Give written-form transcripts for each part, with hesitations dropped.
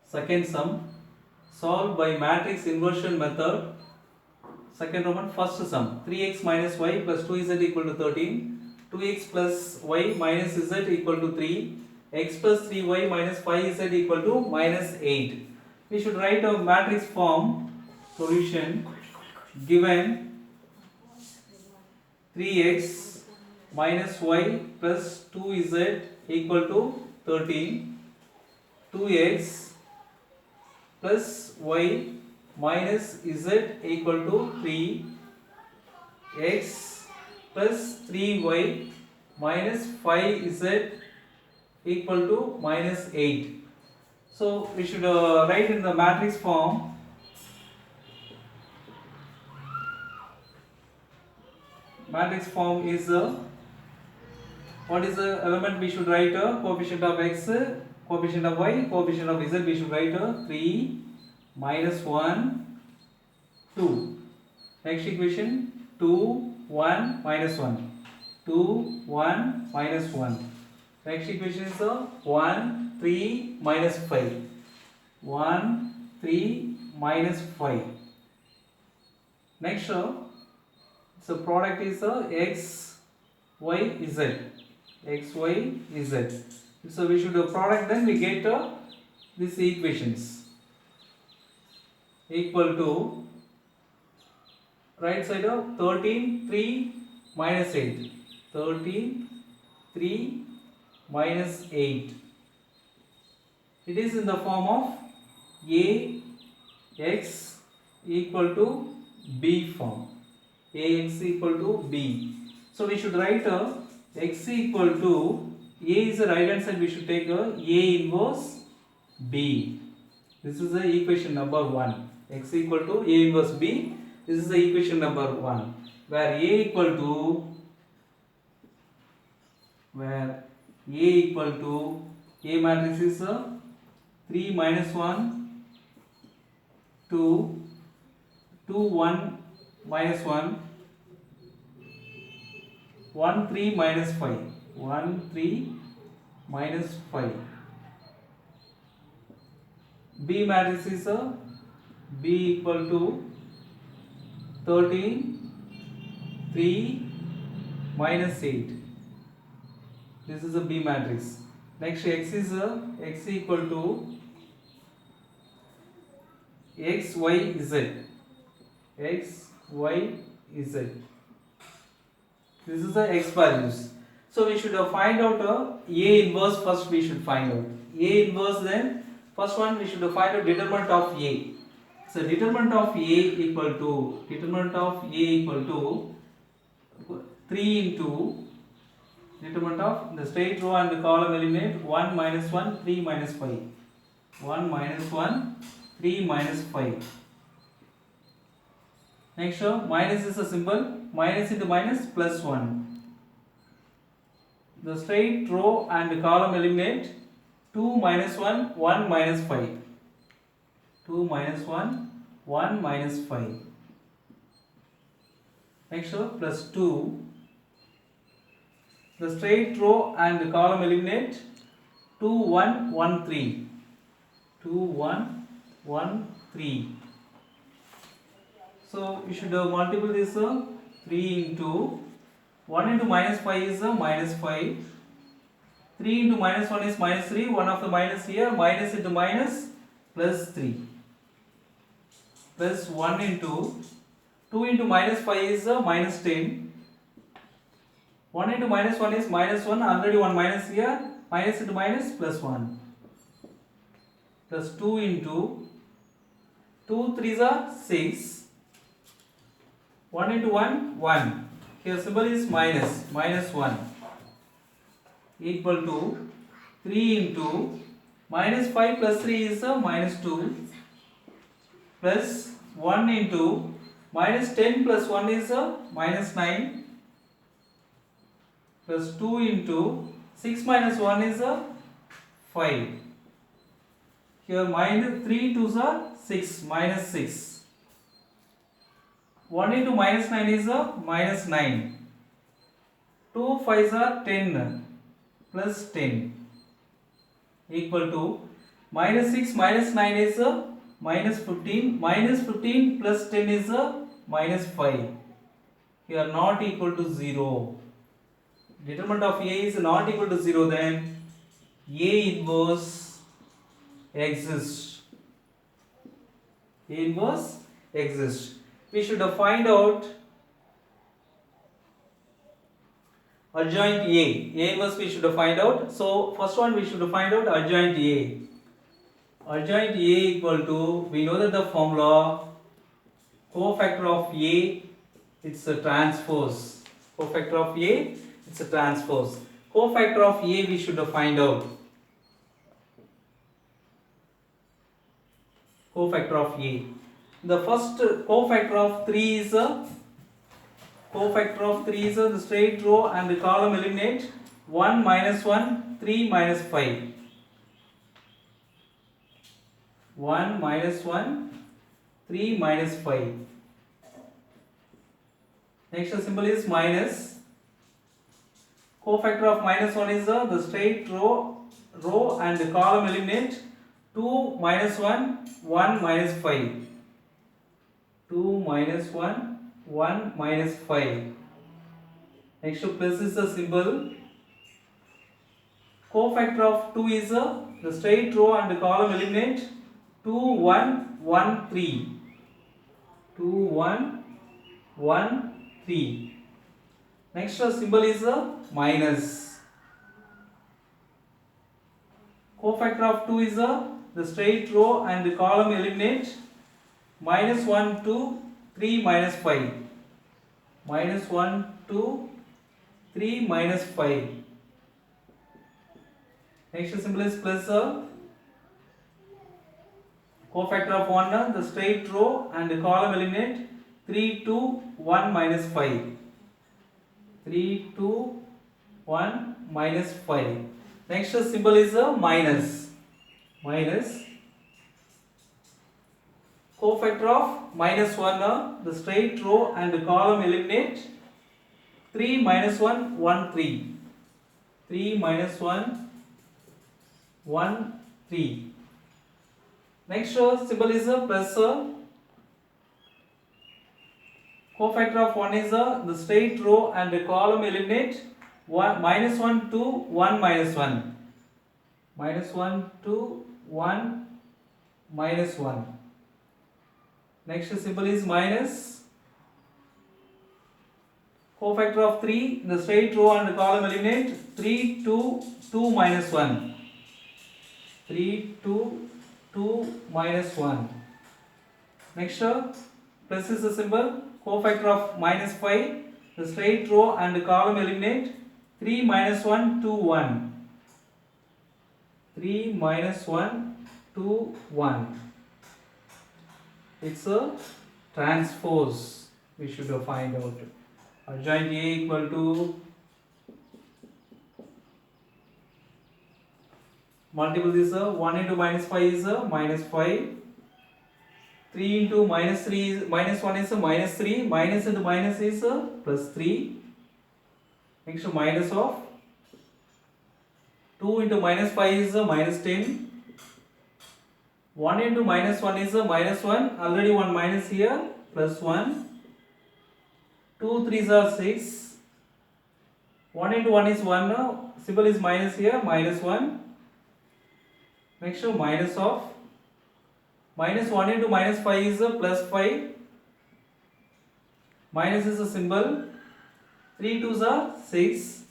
Second sum, solve by matrix inversion method. Second Roman, first sum, 3x minus y plus 2z equal to 13, 2x plus y minus z equal to 3, x plus 3y minus 5z equal to minus 8. We should write a matrix form solution given 3x minus y plus 2z equal to 13, 2x plus y minus z equal to 3, x plus 3y minus 5z equal to minus 8. So we should write in the matrix form. Matrix form is what is the element we should write? Coefficient of x, coefficient of y, coefficient of z. We should write 3 minus 1 2. Next equation 2 1 minus 1, 2 1 minus 1. Next equation is 1 3 minus 5, 1 3 minus 5. Next so product is x y z, x y z. So we should do product, then we get these equations equal to right side of 13 3 minus 8, 13 3 minus 8. It is in the form of a x equal to b form, ax equal to b. So we should write x equal to a is the right hand side, we should take a inverse b. This is the equation number 1. X equal to a inverse b. This is the equation number 1, where a equal to a matrix is 3 minus 1 2 2 1 minus 1 1 3 minus 5, 1 3 minus 5. B matrix is b equal to 13 3 minus 8. This is a B matrix. Next x is x equal to x y z, x y z. This is the x values. So we should find out a inverse first. We should find out a inverse. Then first one we should find out determinant of a. So determinant of a equal to 3 into determinant of the straight row and the column eliminate 1 minus 1 3 minus 5, 1 minus 1 3 minus 5. Next minus is a symbol, minus into minus plus 1. The straight row and the column eliminate 2 minus 1 1 minus 5, 2 minus 1 1 minus 5. Next plus 2. The straight row and the column eliminate 2 1 1 3, 2 1 1 3. So you should multiple this 3 into 1 into minus 5 is minus 5, 3 into minus 1 is minus 3, 1 of the minus here, minus into minus plus 3, plus 1 into 2 into minus 5 is minus 10, 1 into minus 1 is minus 1, already 1 minus here, minus into minus plus 1, plus 2 into 2 3s are 6, 1 into 1 1, here symbol is minus 1, equal to 3 into minus 5 plus 3 is minus 2, plus 1 into minus 10 plus 1 is minus 9, plus 2 into 6 minus 1 is 5. Here minus 3 2s are 6, minus 6. 1 into minus 9 is minus 9. 2 5s are 10 plus 10 equal to Minus 6 minus 9 is minus 15. Minus 15 plus 10 is minus 5. Here not equal to 0. Determinant of A is not equal to 0, then A inverse exists. A inverse exists. We should find out adjoint A. A inverse we should find out. So first one we should find out adjoint A. Adjoint A equal to, we know that the formula cofactor of A, it's a transpose. Cofactor of A, it's a transpose. Cofactor of A we should find out. Cofactor of A. The first cofactor of 3 is the straight row and the column eliminate 1 minus 1, 3 minus 5. 1 minus 1, 3 minus 5. Next symbol is minus. Cofactor of minus 1 is the straight row and the column eliminate 2 minus 1, 1 minus 5. 2 minus 1, 1 minus 5. Next plus is the symbol. Cofactor of 2 is the straight row and the column eliminate 2, 1, 1, 3. 2, 1, 1, 3. Next symbol is minus. Cofactor of 2 is the straight row and the column eliminate minus 1, 2, 3 minus 5. Minus 1, 2, 3 minus 5. Next symbol is plus. Cofactor of 1, the straight row and the column eliminate 3, 2, 1 minus 5. 3, 2, 1 minus 5. Next symbol is minus. Minus. Cofactor of minus 1, the straight row and the column eliminate 3 minus 1, 1, 3. 3 minus 1, 1, 3. Next symbol is plus. Cofactor of 1 is the straight row and the column eliminate 1 minus 1 to 1 minus 1. Minus 1 to 1 minus 1. Next symbol is minus. Cofactor of 3, the straight row and the column eliminate 3, 2, 2 minus 1. 3, 2, 2 minus 1. Next plus is the symbol. Cofactor of minus 5, the straight row and the column eliminate 3 minus 1, 2, 1. 3 minus 1, 2, 1. It's a transpose. We should find out. Adjoint A equal to multiple this 1 into minus 5 is minus 5. 3 into minus 3 is minus 1 is minus 3. Minus into minus is plus 3. Next minus of 2 into minus 5 is minus 10. 1 into minus 1 is minus 1. Already one minus here. Plus 1. 2 3s are 6. 1 into 1 is 1. Symbol is minus here. Minus 1. Next minus of minus 1 into minus 5 is plus 5. Minus is a symbol. 3 2s are 6.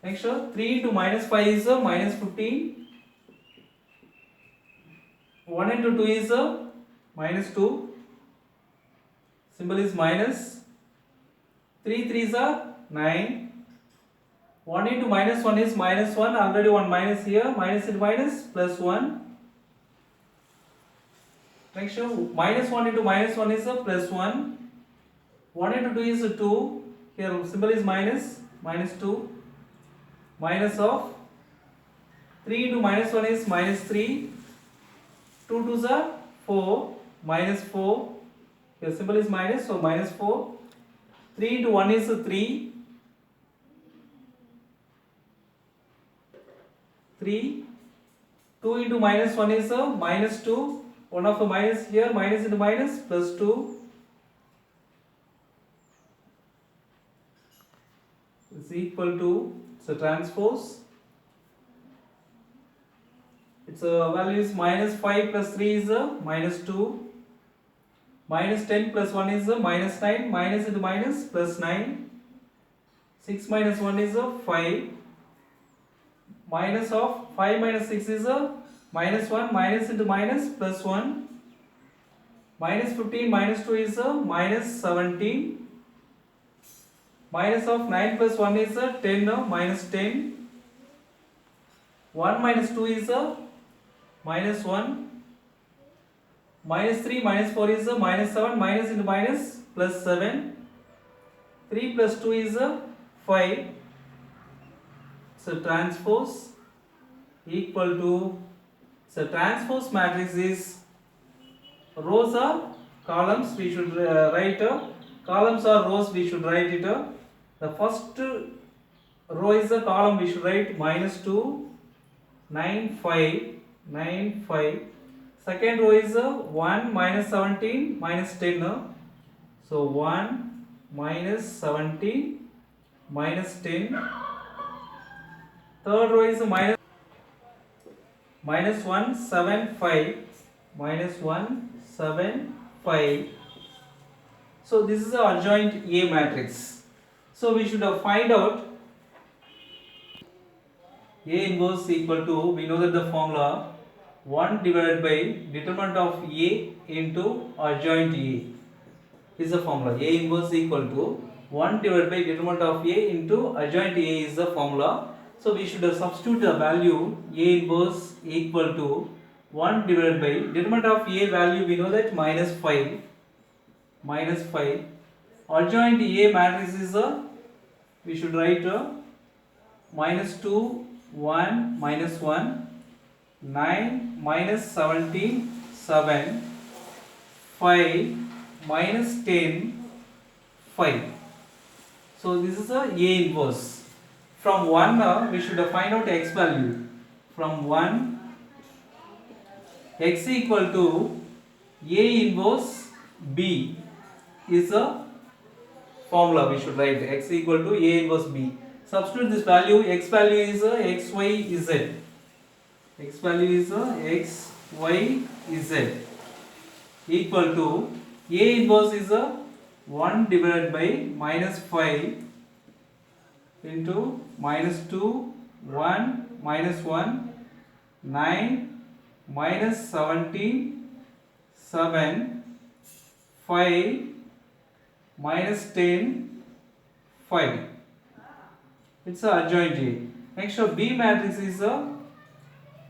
Next 3 into minus 5 is minus 15. 1 into 2 is minus 2. Symbol is minus. 3 3s are 9. 1 into minus 1 is minus 1. Already one minus here. Minus into minus plus 1. Next minus 1 into minus 1 is plus 1. 1 into 2 is 2. Here symbol is minus. Minus 2. Minus of 3 into minus 1 is minus 3. 2 2s are 4. Minus 4. Here symbol is minus, so minus 4. 3 into 1 is 3. 3. 2 into minus 1 is minus 2. One of the minus here, minus into minus, plus 2 is equal to, so transpose. Its value is minus 5 plus 3 is minus 2. Minus 10 plus 1 is minus 9. Minus into minus, plus 9. 6 minus 1 is 5. Minus of 5 minus 6 is minus 1. Minus into minus, plus 1. Minus 15 minus 2 is minus 17. Minus of 9 plus 1 is 10, minus 10. 1 minus 2 is minus 1. Minus 3 minus 4 is minus 7. Minus into minus, plus 7. 3 plus 2 is 5. So transpose equal to, so transpose matrix is rows or columns, we should write columns or rows, we should write it. The first row is a column, we should write minus 2, 9, 5, 9, 5. Second row is 1 minus 17 minus 10. So 1 minus 17 minus 10. Third row is minus 1, 7, 5. Minus 1, 7, 5. So this is a adjoint A matrix. So we should find out A inverse equal to, we know that the formula 1 divided by determinant of A into adjoint A is the formula. A inverse equal to 1 divided by determinant of A into adjoint A is the formula. So we should substitute the value A inverse equal to 1 divided by determinant of A value, we know that minus 5. Minus 5. Adjoint A matrix is we should write minus 2, 1, minus 1, 9, minus 17, 7, 5, minus 10, 5. So this is a A inverse. From 1 we should find out x value. From 1, x equal to A inverse B is a formula, we should write x equal to A inverse B. Substitute this value, x value is x, y, z. X value is x, y, z equal to A inverse is 1 divided by minus 5 into minus 2, 1, minus 1, 9, minus 17, 7, 5, minus 10, 5. It's a adjoint A. Next B matrix is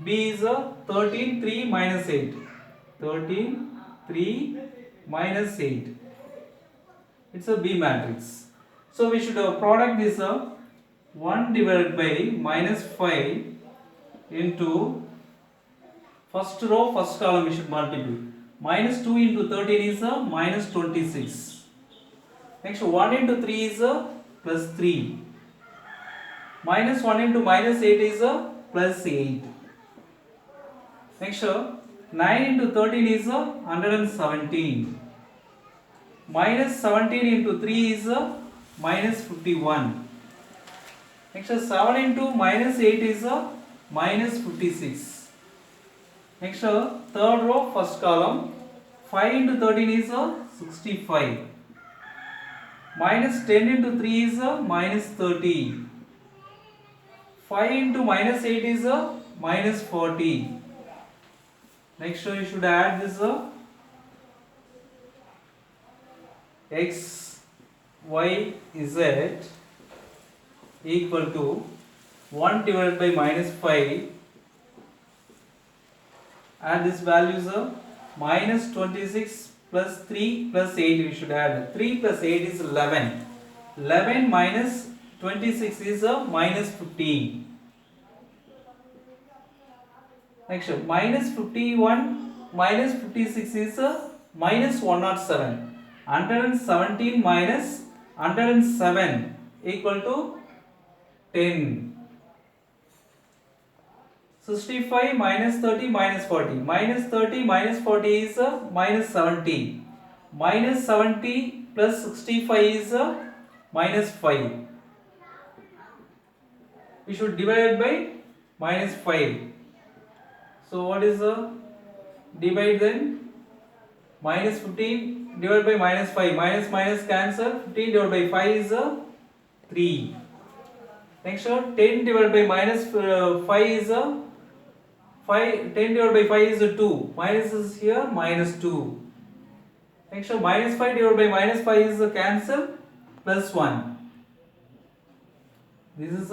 B is 13, 3, minus 8. 13, 3, minus 8. It's a B matrix. So we should product this 1 divided by minus 5 into first row, first column we should multiply. Minus 2 into 13 is minus 26. Next 1 into 3 is plus 3. Minus 1 into minus 8 is plus 8. Next 9 into 13 is 117. Minus 17 into 3 is minus 51. Next 7 into minus 8 is minus 56. Next third row, first column, 5 into 13 is 65. Minus 10 into 3 is minus 30. 5 into minus 8 is minus 40. Next you should add this x, y, z equal to 1 divided by minus 5. Add this values minus 26 plus 3 plus 8 we should add. 3 plus 8 is 11. 11 minus 26 is minus 15. Next minus 51 minus 56 is minus 107. 117 minus 107 equal to 10. 65 minus 30 minus 40. Minus 30 minus 40 is minus 70. Minus 70 plus 65 is minus 5. We should divide it by minus 5. So what is divide then? Minus 15 divided by minus 5. Minus minus cancel. 15 divided by 5 is 3. Next one, 10 divided by minus 5 is 5. 10 divided by 5 is 2. Minus is here, minus 2. Next one, minus 5 divided by minus 5 is cancel, plus 1. This is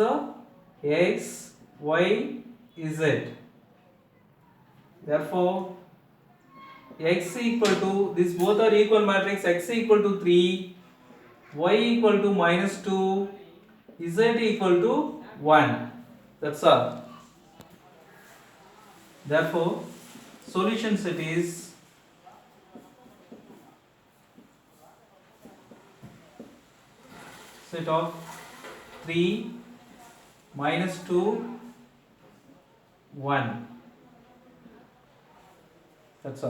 x, y, z. Therefore, x equal to, these both are equal matrix, x equal to 3, y equal to minus 2, z equal to 1. That's all. Therefore, solution set is set of 3, minus 2, 1. That's all.